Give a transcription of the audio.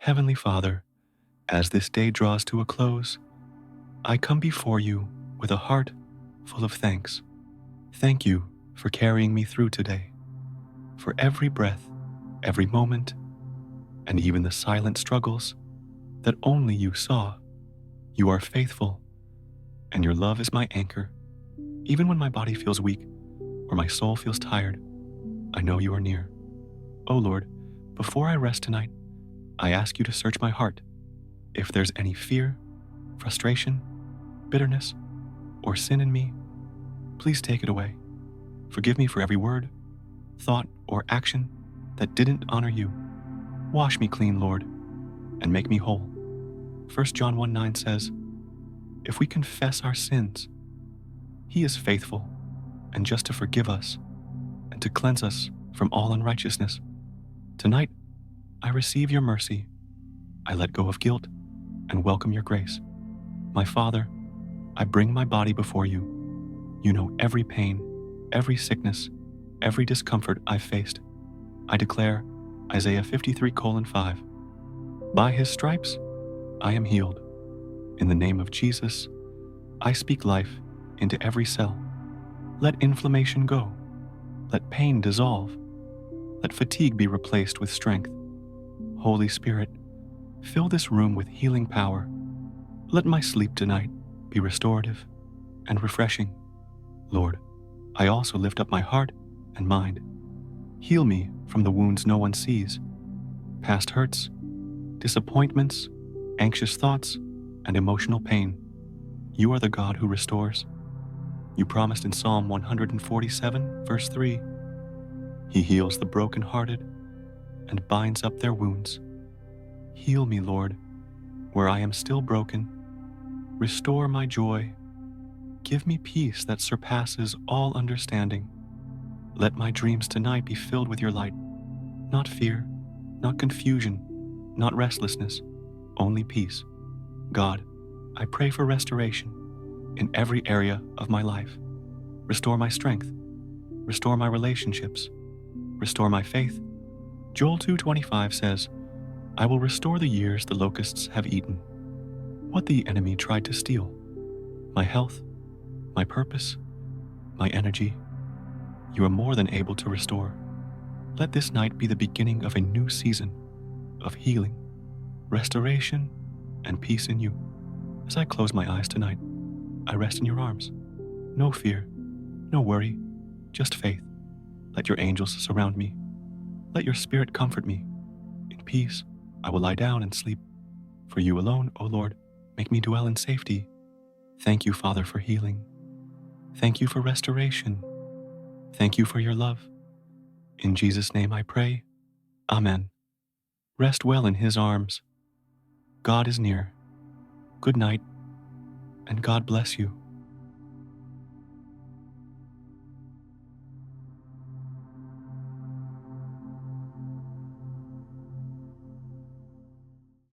Heavenly Father, as this day draws to a close, I come before you with a heart full of thanks. Thank you for carrying me through today, for every breath, every moment, and even the silent struggles that only you saw. You are faithful, and your love is my anchor. Even when my body feels weak or my soul feels tired, I know you are near. Oh Lord, before I rest tonight, I ask you to search my heart. If there's any fear, frustration, bitterness, or sin in me, please take it away. Forgive me for every word, thought, or action that didn't honor you. Wash me clean, Lord, and make me whole. 1 John 1:9 says, if we confess our sins, He is faithful and just to forgive us and to cleanse us from all unrighteousness. Tonight, I receive your mercy. I let go of guilt and welcome your grace. My Father, I bring my body before you. You know every pain, every sickness, every discomfort I've faced. I declare Isaiah 53:5. By his stripes, I am healed. In the name of Jesus, I speak life into every cell. Let inflammation go. Let pain dissolve. Let fatigue be replaced with strength. Holy Spirit, fill this room with healing power. Let my sleep tonight be restorative and refreshing. Lord, I also lift up my heart and mind. Heal me from the wounds no one sees, past hurts, disappointments, anxious thoughts, and emotional pain. You are the God who restores. You promised in Psalm 147, verse 3, He heals the brokenhearted and binds up their wounds. Heal me, Lord, where I am still broken. Restore my joy. Give me peace that surpasses all understanding. Let my dreams tonight be filled with your light, not fear, not confusion, not restlessness, only peace. God, I pray for restoration in every area of my life. Restore my strength. Restore my relationships. Restore my faith. Joel 2:25 says, I will restore the years the locusts have eaten. What the enemy tried to steal, my health, my purpose, my energy, you are more than able to restore. Let this night be the beginning of a new season of healing, restoration, and peace in you. As I close my eyes tonight, I rest in your arms. No fear, no worry, just faith. Let your angels surround me. Let your spirit comfort me. In peace, I will lie down and sleep. For you alone, O Lord, make me dwell in safety. Thank you, Father, for healing. Thank you for restoration. Thank you for your love. In Jesus' name I pray. Amen. Rest well in His arms. God is near. Good night, and God bless you.